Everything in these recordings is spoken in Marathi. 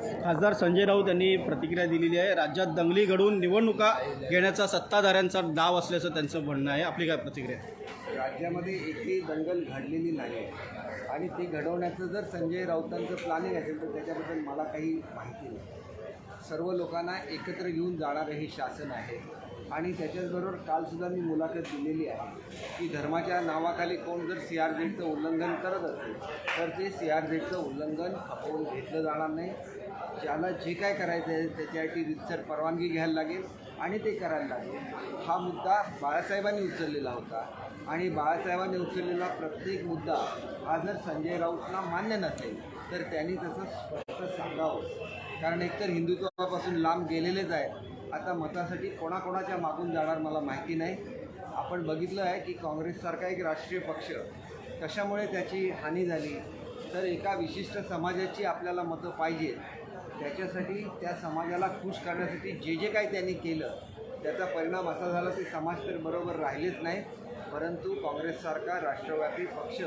खासदार संजय राऊत यांनी प्रतिक्रिया दिलेली आहे। राज्यात दंगली घडवून निवडणुका घेण्याचा सत्ताधाऱ्यांचा डाव असल्याचं त्यांचं म्हणणं आहे। आपली काय प्रतिक्रिया? राज्यामध्ये एकही दंगल घडलेली नाही आणि ती घडवण्याचं जर संजय राऊतांचं प्लॅनिंग असेल तर त्याच्याबद्दल मला काही माहिती नाही। सर्व लोकांना एकत्र घेऊन जाणारं हे शासन आहे आणि त्याच्याचबरोबर कालसुद्धा मी मुलाखत दिलेली आहे की धर्माच्या नावाखाली कोण जर CRZचं उल्लंघन करत असेल तर ते CRZचं उल्लंघन खपवून घेतलं जाणार नाही। ज्याला जे काय करायचं आहे त्याच्यासाठी रितसर परवानगी घ्यायला लागेल आणि ते करायला लागेल। हा मुद्दा बाळासाहेबांनी उचललेला होता आणि बाळासाहेबांनी उचललेला प्रत्येक मुद्दा हा जर संजय राऊतला मान्य नसेल तर त्यांनी तसं स्पष्ट सांगावं, कारण एकतर हिंदुत्वापासून लांब गेलेलेच आहेत। आता मतासाठी कोणाकोणाच्या मागून जाणार मला माहिती नाही। आपण बघितलं आहे की काँग्रेससारखा एक राष्ट्रीय पक्ष कशामुळे त्याची हानी झाली तर एका विशिष्ट समाजाची आपल्याला मतं पाहिजे, त्याच्यासाठी त्या समाजाला खुश करण्यासाठी जे जे काही त्यांनी केलं त्याचा परिणाम असा झाला की समाज तर बरोबर राहिलेच नाही, परंतु काँग्रेससारखा राष्ट्रव्यापी पक्ष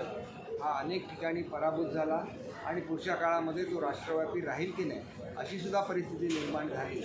हा अनेक ठिकाणी पराभूत झाला आणि पुढच्या काळामध्ये तो राष्ट्रव्यापी राहील की नाही अशी सुद्धा परिस्थिती निर्माण झाली।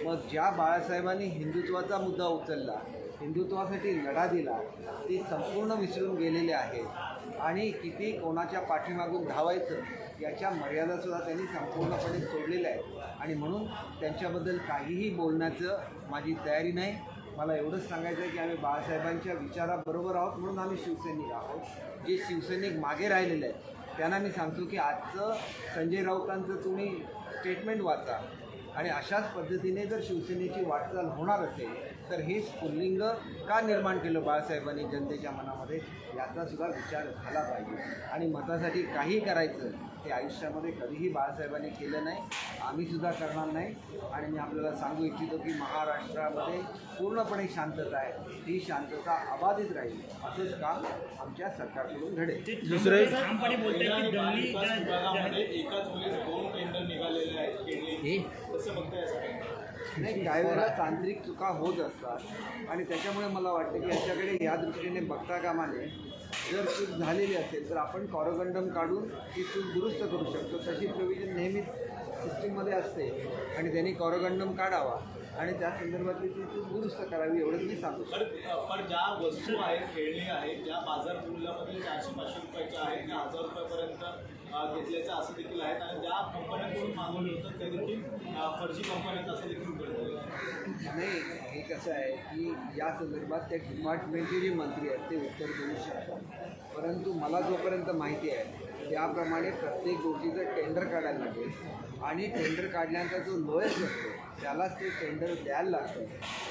मग ज्या बाळासाहेबांनी हिंदुत्वाचा मुद्दा उचलला, हिंदुत्वासाठी लढा दिला, ते संपूर्ण विसरून गेलेले आहेत आणि किती कोणाच्या पाठीमागून धावायचं याच्या मर्यादासुद्धा त्यांनी संपूर्णपणे सोडलेल्या आहेत आणि म्हणून त्यांच्याबद्दल काहीही बोलण्याचं माझी तयारी नाही। मला एवढंच सांगायचं आहे की आम्ही बाळासाहेबांच्या विचाराबरोबर आहोत म्हणून आम्ही शिवसैनिक आहोत। जे शिवसैनिक मागे राहिलेले आहेत त्यांना मी सांगतो की आजचं संजय राऊतांचं तुम्ही स्टेटमेंट वाचा आणि अशाच पद्धतीने जर शिवसेनेची वाटचाल होणार असेल तर हे स्फुल्लिंग का निर्माण केलं बाळासाहेबांनी जनतेच्या मनामध्ये याचासुद्धा विचार झाला पाहिजे। आणि मतासाठी काही करायचं ते आयुष्यामध्ये कधीही बाळासाहेबांनी केलं नाही, आम्हीसुद्धा करणार नाही। आणि मी आपल्याला सांगू इच्छितो की महाराष्ट्रामध्ये पूर्णपणे शांतता आहे, ही शांतता अबाधित राहील असंच काम आमच्या सरकारकडून घडेल। दुसरे ठामपणे बोलते की दंगली एकाच वेळेस 2 टेंडर निघालेले आहेत कसं बघताय असं? नाही, काही वेळेला तांत्रिक चुका होत असतात आणि त्याच्यामुळे मला वाटतं की याच्याकडे या दृष्टीने बघता कामा नये। जर चूक झालेली असेल तर आपण कॉरोगंडम काढून ती चूक दुरुस्त करू शकतो, तशी प्रोव्हिजन नेहमीच सिस्टीममध्ये असते आणि त्यांनी कॉरोगंडम काढावा आणि त्या संदर्भातली ती चूक दुरुस्त करावी एवढंच मी सांगू शकतो। पण ज्या वस्तू आहेत, खेळणी आहेत, ज्या बाजार मूल्यामध्ये 400-500 रुपयाच्या आहेत त्या 1000 रुपयापर्यंत घेतल्याचं असं देखील आहेत आणि ज्या कंपन्यांकडून मागवलं होतं त्या देखील फर्जी कंपन्यात असं देखील कळतं। नाही, हे कसं आहे की या संदर्भात त्या डिपार्टमेंटचे जे मंत्री आहेत ते उत्तर देऊ शकतात, परंतु मला जोपर्यंत माहिती आहे त्याप्रमाणे प्रत्येक गोष्टीचं टेंडर काढायला लागेल आणि टेंडर काढल्यानंतर जो लोएस्ट असतो त्यालाच ते टेंडर द्यायला लागतं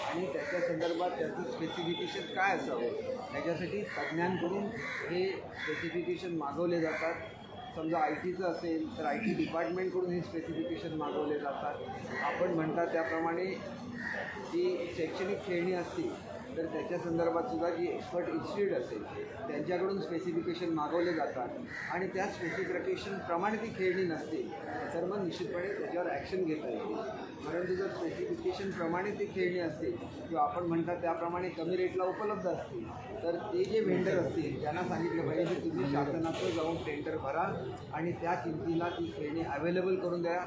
आणि त्याच्या संदर्भात त्याचं स्पेसिफिकेशन काय असावं त्याच्यासाठी तज्ज्ञांकडून हे स्पेसिफिकेशन मागवले जातात। समजा IT चं असेल तर IT डिपार्टमेंटकडून हे स्पेसिफिकेशन मागवले जातात। आपण म्हणता त्याप्रमाणे जी शैक्षणिक खेळणी असतील तर त्याच्या संदर्भात सुद्धा जी एक्सपर्ट इन्स्टिट्यूट असेल त्यांच्याकडून स्पेसिफिकेशन मागवले जातात आणि त्या स्पेसिफिकेशनप्रमाणे ती खेळणी नसतील तर मग निश्चितपणे त्याच्यावर ॲक्शन घेता येईल। परंतु जर स्पेसिफिकेशनप्रमाणे ती खेळणी असतील किंवा आपण म्हणतात त्याप्रमाणे कमी रेटला उपलब्ध असतील तर ते जे व्हेंडर असतील त्यांना सांगितलं पाहिजे की तुम्ही शासनाचं जाऊन टेंडर भरा आणि त्या किमतीला ती खेळणी अवेलेबल करून द्या।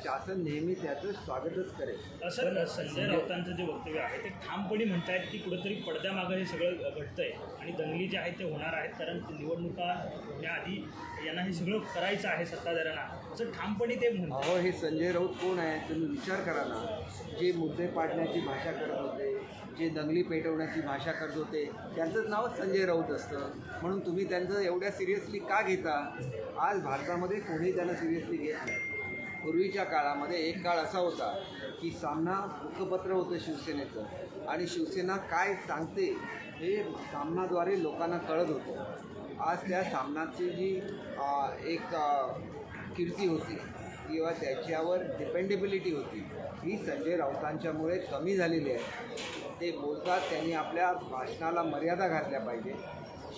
शासन नेहमी त्याचं स्वागतच करेल। सर, संजय राऊतांचं जे वक्तव्य आहे ते ठामपणे म्हणतायत की कुठेतरी पडद्यामागं हे सगळं घडतंय आणि दंगली जे आहेत ते होणार आहेत, कारण निवडणुका होण्याआधी यांना हे सगळं करायचं आहे सत्ताधाऱ्यांना, असं ठामपणे ते म्हणतात। अहो, हे संजय राऊत कोण आहे तुम्ही विचार करा ना। जे मुद्दे पाडण्याची भाषा करत होते, जे दंगली पेटवण्याची भाषा करत होते त्यांचंच नावच संजय राऊत असतं, म्हणून तुम्ही त्यांचं एवढ्या सिरियसली का घेता? आज भारतामध्ये कोणी त्यांना सिरियसली घेत नाही। पूर्वीच्या काळामध्ये एक काळ असा होता की सामना वृत्तपत्र होतं शिवसेनेचं आणि शिवसेना काय सांगते हे सामनाद्वारे लोकांना कळत होतं। आज त्या सामनाची जी एक कीर्ती होती किंवा त्याच्यावर डिपेंडेबिलिटी होती ही संजय राऊतांच्यामुळे कमी झालेली आहे। ते बोलतात त्यांनी आपल्या भाषणाला मर्यादा घातल्या पाहिजे।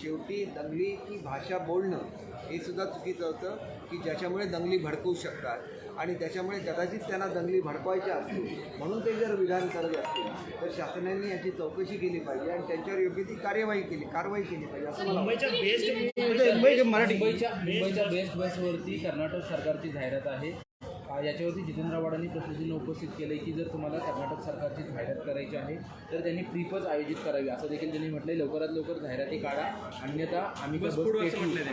शेवटी दंगली की भाषा बोलणं हे सुद्धा चुकीचं होतं की ज्याच्यामुळे दंगली भडकवू शकतात आणि त्याच्यामुळे कदाचित त्यांना दंगली भडकवायच्या असतील म्हणून ते जर विधान करत असतील तर शासनाने याची चौकशी केली पाहिजे आणि त्यांच्यावर योग्य ती कारवाई केली पाहिजे असं मला मुंबईच्या मराठी मुंबईच्या बेस्ट बसवरती कर्नाटक सरकारची जाहिरात आहे। याच्यावरती जितेंद्र आव्हाडांनी प्रश्नचिन्ह उपस्थित केलं की जर तुम्हाला कर्नाटक सरकारची जाहिरात करायची आहे तर त्यांनी प्रीपच आयोजित करावी असं देखील त्यांनी म्हटलं. लवकरात लवकर जाहिराती काढा, अन्यथा आम्ही बस पेटवू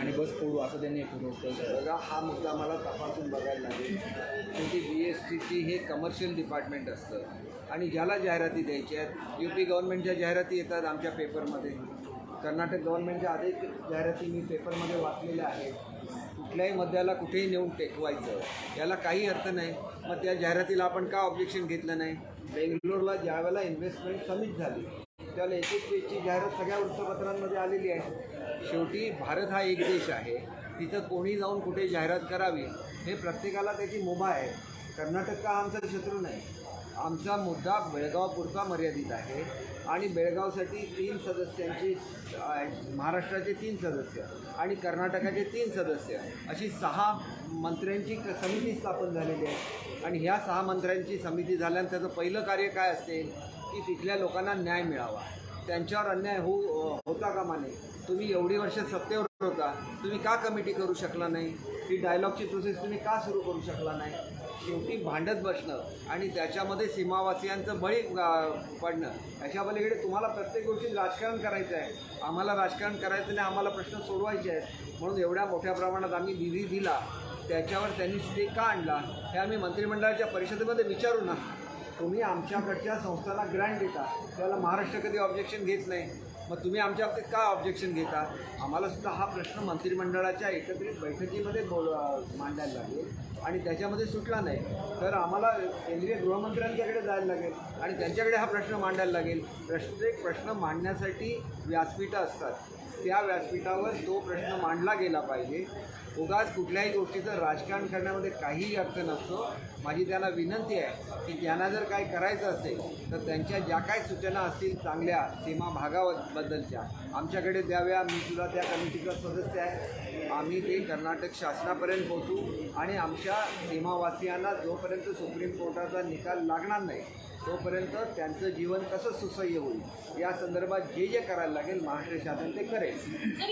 आणि बस फोडू असं त्यांनी बघा, हा मुद्दा मला तपासून बघायला लागेल. शेवटी BSTC हे कमर्शियल डिपार्टमेंट असतं आणि ज्याला जाहिराती द्यायच्या आहेत, UP गव्हर्नमेंटच्या जाहिराती येतात आमच्या पेपरमध्ये, कर्नाटक गव्हर्नमेंटच्या अनेक जाहिराती मी पेपरमध्ये वाचलेल्या आहेत. कुठल्याही मुद्द्याला कुठेही नेऊन टेकवायचं याला काही अर्थ नाही. मग त्या जाहिरातीला आपण का ऑब्जेक्शन घेतलं नाही? बेंगलोरला ज्यावेळेला इन्व्हेस्टमेंट समिट झाली त्यावेळेला 1-1 पेजची जाहिरात सगळ्या वृत्तपत्रांमध्ये आलेली आहे. शेवटी भारत हा एक देश आहे, तिथं कोणी जाऊन कुठे जाहिरात करावी हे प्रत्येकाला त्याची मुभा आहे. कर्नाटक हा आमचा शत्रू नाही. आमचा मुद्दा बेळगावपुरता मर्यादित आहे आणि बेळगावसाठी 3 सदस्यांची, महाराष्ट्राचे 3 सदस्य आणि कर्नाटकाचे 3 सदस्य अशी 6 मंत्र्यांची समिती स्थापन झालेली आहे. आणि ह्या 6 मंत्र्यांची समिती झाल्यानंतर त्याचं पहिलं कार्य काय असेल की तिथल्या लोकांना न्याय मिळावा, त्यांच्यावर अन्याय होता कामा नये. तुम्ही एवढी वर्ष सत्तेवर होता, तुम्ही का कमिटी करू शकला नाही? ही डायलॉगची प्रोसेस तुम्ही का सुरू करू शकला नाही? शेवटी भांडत बसणं आणि त्याच्यामध्ये सीमावासियांचं बळी पडणं, याच्या पलीकडे तुम्हाला प्रत्येक गोष्टीत राजकारण करायचं आहे. आम्हाला राजकारण करायचं नाही, आम्हाला प्रश्न सोडवायचे आहेत. म्हणून एवढ्या मोठ्या प्रमाणात आम्ही निधी दिला, त्याच्यावर त्यांनी स्टे का आणला हे आम्ही मंत्रिमंडळाच्या परिषदेमध्ये विचारू ना. तुम्ही आमच्याकडच्या संस्थांना ग्रँट देता, त्याला महाराष्ट्र कधी ऑब्जेक्शन घेत नाही. मग तुम्ही आमच्या बाबतीत का ऑब्जेक्शन घेता? आम्हाला सुद्धा हा प्रश्न मंत्रिमंडळाच्या एकत्रित बैठकीमध्ये मांडायला लागेल आणि त्याच्यामध्ये सुटला नाही तर आम्हाला केंद्रीय गृहमंत्र्यांच्याकडे जायला लागेल आणि त्यांच्याकडे हा प्रश्न मांडायला लागेल. प्रत्येक प्रश्न मांडण्यासाठी व्यासपीठं असतात, त्या व्यासपीठावर तो प्रश्न मांडला गेला पाहिजे. उगाच कुठल्याही गोष्टीचं राजकारण करण्यामध्ये काहीही अर्थ नसतो. माझी त्यांना विनंती आहे की त्यांना जर काय करायचं असेल तर त्यांच्या ज्या काही सूचना असतील चांगल्या सीमा भागाबद्दलच्या आमच्याकडे द्याव्या. मी सुद्धा त्या कमिटीचा सदस्य आहे. आम्ही ते कर्नाटक शासनापर्यंत पोहोचू आणि आमच्या सीमावासियांना जोपर्यंत सुप्रीम कोर्टाचा निकाल लागणार नाही तोपर्यंत त्यांचं जीवन कसं सुसह्य होईल या संदर्भात जे जे करायला लागेल महाराष्ट्र शासन ते करेल.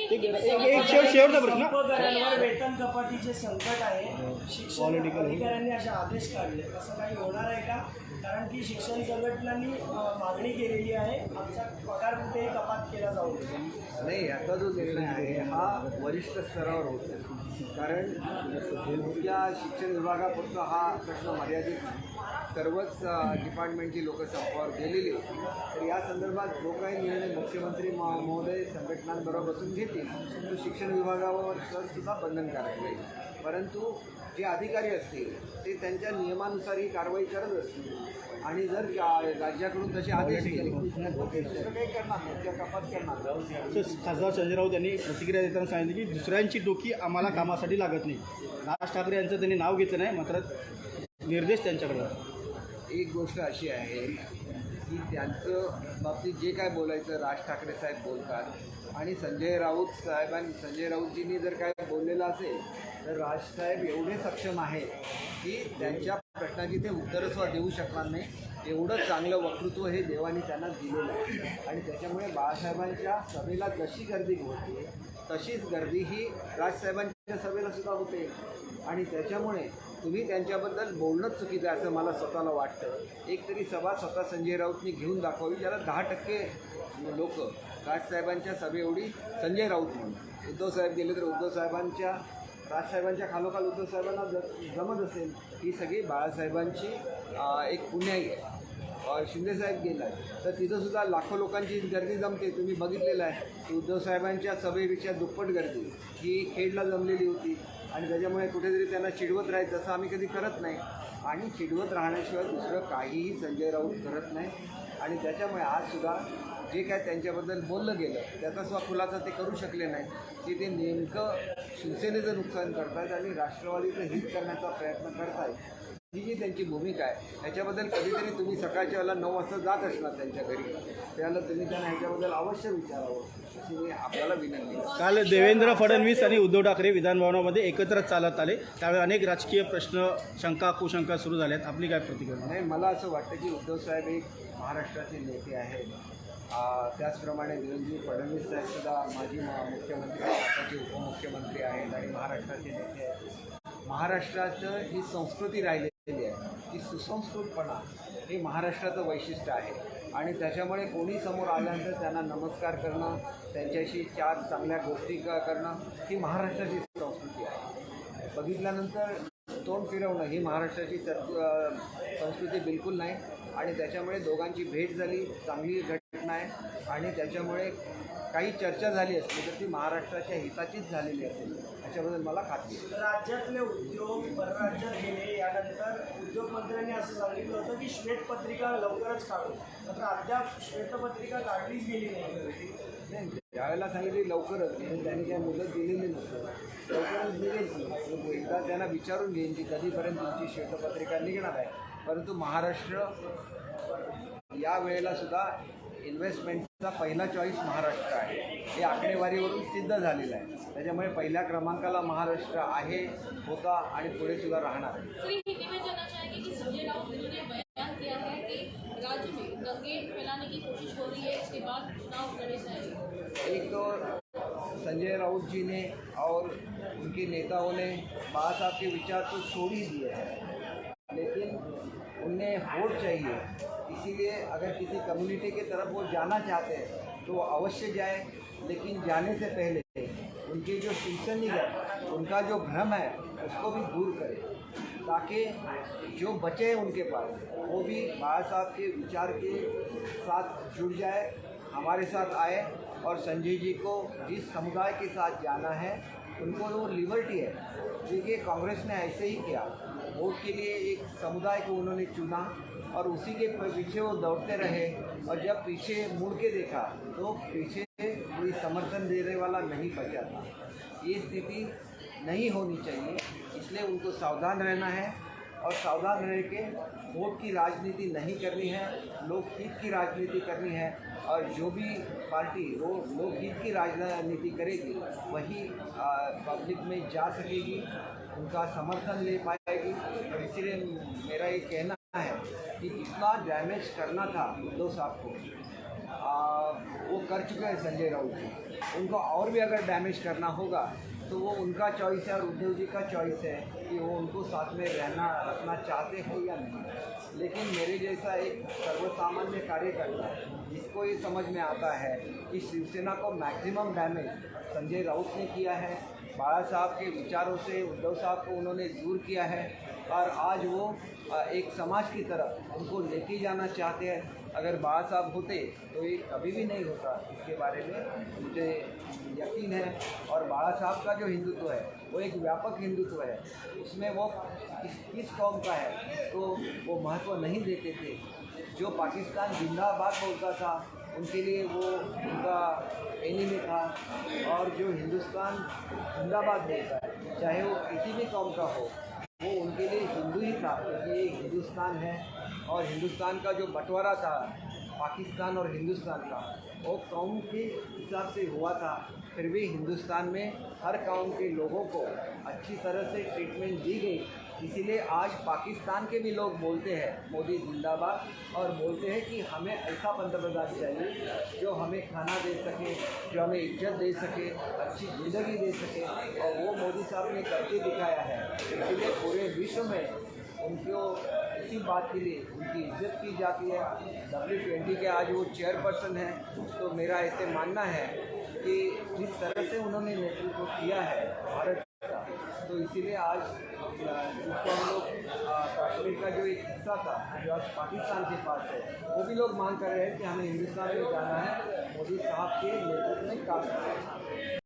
शेवटचा प्रश्न. कर्मचाऱ्यांवर वेतन कपातीचे संकट आहे. शिक्षण अधिकाऱ्यांनी असे आदेश काढले, असं काही होणार आहे का? कारण की शिक्षण संघटनांनी मागणी केलेली आहे, आमचा पगार कुठेही कपात केला जाऊ नये. नाही, याचा जो निर्णय आहे हा वरिष्ठ स्तरावर होतो. कारण या शिक्षण विभागापुरता हा प्रश्न मर्यादित सर्वच डिपार्टमेंटची लोक संपावर गेलेली होती. तर या संदर्भात जो काही निर्णय मुख्यमंत्री महोदय संघटनांबरोबर बसून घेतील तो शिक्षण विभागावर सुद्धा बंधनकारक नाही. परंतु जे अधिकारी असतील ते त्यांच्या नियमानुसार ही कारवाई करत असतील आणि जर राज्याकडून तसे आदेश केले तर काही करणार नाही, त्या कपात करणार. खासदार संजय राऊत यांनी प्रतिक्रिया देताना सांगितलं की दुसऱ्यांची डोकी आम्हाला कामासाठी लागत नाही. राज ठाकरे यांचं त्यांनी नाव घेतलं नाही, मात्र निर्देश त्यांच्याकडे. एक गोष्ट अशी आहे की त्यांचं बाबतीत जे काय बोलायचं राज ठाकरे साहेब बोलतात आणि संजय राऊतजींनी जर काय बोललेलं असेल तर राजसाहेब एवढे सक्षम आहेत की त्यांच्या प्रश्नाची ते उत्तरसुद्धा देऊ शकणार नाही. एवढं चांगलं वक्तृत्व हे देवाने त्यांना दिलेलं आहे आणि त्याच्यामुळे बाळासाहेबांच्या सभेला जशी गर्दी होते तशीच गर्दी ही राजसाहेबांच्या सभेला सुद्धा होते आणि त्याच्यामुळे तुम्ही त्यांच्याबद्दल बोलणंच चुकीचं आहे असं मला स्वतःला वाटतं. एक तरी सभा स्वतः संजय राऊतनी घेऊन दाखवावी, ज्याला 10% लोक राजसाहेबांच्या सभे एवढी संजय राऊत म्हणून. उद्धवसाहेब गेले तर उद्धवसाहेबांच्या राजसाहेबांच्या खालोखाल उद्धवसाहेबांना जमत असेल ही सगळी बाळासाहेबांची एक पुण्याई आहे. शिंदेसाहेब गेला तर तिथंसुद्धा लाखो लोकांची गर्दी जमते. तुम्ही बघितलेलं आहे की उद्धवसाहेबांच्या सभेपेक्षा दुप्पट गर्दी ही खेडला जमलेली होती आणि त्याच्यामुळे कुठेतरी त्यांना चिडवत राहायचं असं आम्ही कधी करत नाही आणि चिडवत राहण्याशिवाय दुसरं काहीही संजय राऊत करत नाही. आणि त्याच्यामुळे आजसुद्धा जे काय त्यांच्याबद्दल बोललं गेलं त्याचा सुद्धा खुलासा ते करू शकले नाही की ते नेमकं शिवसेनेचं नुकसान करतायत आणि राष्ट्रवादीचं हित करण्याचा प्रयत्न करतायत. ही जी त्यांची भूमिका आहे ह्याच्याबद्दल कधीतरी तुम्ही सकाळच्या वेळेला 9 वाजता जात असणार त्यांच्या घरी, त्याला तुम्ही त्यांना ह्याच्याबद्दल अवश्य विचारावं अशी मी आपल्याला विनंती करतो. काल देवेंद्र फडणवीस आणि उद्धव ठाकरे विधानभवनामध्ये एकत्र चालत आले, त्यावेळी अनेक राजकीय प्रश्न, शंका कुशंका सुरू झाल्यात. आपली काय प्रतिक्रिया? नाही, मला असं वाटतं की उद्धवसाहेब एक महाराष्ट्राचे नेते आहेत. त्याचप्रमाणे देवेंद्र फडणवीस साहेबसुद्धा माजी मुख्यमंत्री, आताचे उपमुख्यमंत्री आहेत आणि महाराष्ट्राचे नेते आहेत. महाराष्ट्राचं ही संस्कृती राहिलेली आहे की सुसंस्कृतपणा हे महाराष्ट्राचं वैशिष्ट्य आहे आणि त्याच्यामुळे कोणी समोर आल्यानंतर त्यांना नमस्कार करणं, त्यांच्याशी चार चांगल्या गोष्टी करणं ही महाराष्ट्राची संस्कृती आहे. बघितल्यानंतर तोंड फिरवणं ही महाराष्ट्राची संस्कृती बिलकुल नाही आणि त्याच्यामुळे दोघांची भेट झाली, चांगली घटना आहे आणि त्याच्यामुळे काही चर्चा झाली असली तर ती महाराष्ट्राच्या हिताचीच झालेली असेल याच्याबद्दल मला खात्री आहे. राज्यातले उद्योग परराज्यात गेले, यानंतर उद्योगमंत्र्यांनी असं सांगितलं होतं की श्वेतपत्रिका लवकरच काढू, मात्र अद्याप श्वेतपत्रिका काढलीच गेली नाही. नाही, ज्यावेळेला सांगितली लवकरच म्हणजे त्यांनी काही मुदत दिलेली नसतं, लवकरच निघेल. एकदा त्यांना विचारून घेईन की कधीपर्यंत तुमची श्वेतपत्रिका निघणार आहे. परंतु महाराष्ट्र या वेळेला सुद्धा इन्व्हेस्टमेंटचा पहिला चॉईस महाराष्ट्र आहे हे आकडेवारीवरून सिद्ध झालेलं आहे. त्याच्यामुळे पहिल्या क्रमांकाला महाराष्ट्र आहे, होता आणि पुढे सुद्धा राहणार आहे. सर, ये भी मैं जानना चाहेंगे कि संजय राउत ने बयान किया है कि राज्य में दंगे फैलाने की कोशिश हो रही है, इसके बाद चुनाव लड़े जाएंगे. एक तो संजय राउत जी ने और उनके नेताओं ने बाबा साहब के विचार तो छोड़ ही दिए हैं, लेकिन उन्हें वोट चाहिए. इसीलिए अगर किसी कम्युनिटी की तरफ वो जाना चाहते हैं तो वो अवश्य जाए, लेकिन जाने से पहले उनके जो शीर्षनिगत उनका जो भ्रम है उसको भी दूर करें ताकि जो बचे उनके पास वो भी बाबा साहब के विचार के साथ जुड़ जाए, हमारे साथ आए और संजय जी को जिस समुदाय के साथ जाना है उनको वो लिबर्टी है. देखिए कांग्रेस ने ऐसे ही किया, वोट के लिए एक समुदाय को उन्होंने चुना और उसी के पीछे वो दौड़ते रहे और जब पीछे मुड़ के देखा तो पीछे कोई समर्थन देने वाला नहीं बचा था. ये स्थिति नहीं होनी चाहिए, इसलिए उनको सावधान रहना है और सावधान रह के वोट की राजनीति नहीं करनी है, लोकहित की राजनीति करनी है. और जो भी पार्टी वो लोकहित की राजनीति करेगी वही पब्लिक में जा सकेगी, उनका समर्थन ले पाएगी. और इसीलिए मेरा ये कहना है कि जितना डैमेज करना था उद्धव साहब को वो कर चुके हैं संजय राउत जी. उनको और भी अगर डैमेज करना होगा तो वो उनका चॉइस है और उद्धव जी का चॉइस है कि वो उनको साथ में रखना चाहते हैं या नहीं. लेकिन मेरे जैसा एक सर्वसामान्य कार्यकर्ता जिसको ये समझ में आता है कि शिवसेना को मैक्सिमम डैमेज संजय राउत ने किया है, बाला साहब के विचारों से उद्धव साहब को उन्होंने दूर किया है और आज वो एक समाज की तरफ उनको लेके जाना चाहते हैं. अगर बाला साहब होते तो ये कभी भी नहीं होता, इसके बारे में मुझे यकीन है. और बाला साहब का जो हिंदुत्व है वो एक व्यापक हिंदुत्व है, उसमें वो किस कौम का है तो वो महत्व नहीं देते थे. जो पाकिस्तान जिंदाबाद बोलता था उनके लिए वो उनका एनिमी था और जो हिंदुस्तान जिंदाबाद बोलता है चाहे वो किसी भी कौम का हो वो उनके लिए हिंदू ही था, क्योंकि ये हिंदुस्तान है. और हिंदुस्तान का जो बंटवारा था पाकिस्तान और हिंदुस्तान का वो कौम के हिसाब से हुआ था. फिर भी हिंदुस्तान में हर कौम के लोगों को अच्छी तरह से ट्रीटमेंट दी गई. इसीलिए आज पाकिस्तान के भी लोग बोलते हैं मोदी जिंदाबाद और बोलते हैं कि हमें ऐसा पंतप्रधान चाहिए जो हमें खाना दे सके, जो हमें इज्जत दे सके, अच्छी ज़िंदगी दे सके. और वो मोदी साहब ने करके दिखाया है. इसलिए पूरे विश्व में उनको इसी बात के लिए उनकी इज्जत की जाती है. W20 के आज वो चेयरपर्सन हैं. तो मेरा ऐसे मानना है कि जिस तरह से उन्होंने नेतृत्व किया है भारत का, तो इसीलिए आज जिसको हम लोग कश्मीर का जो एक हिस्सा था जो आज पाकिस्तान के पास है वो भी लोग मांग कर रहे हैं कि हमें हिंदुस्तान में जाना है, मोदी साहब के नेतृत्व में काम करना है.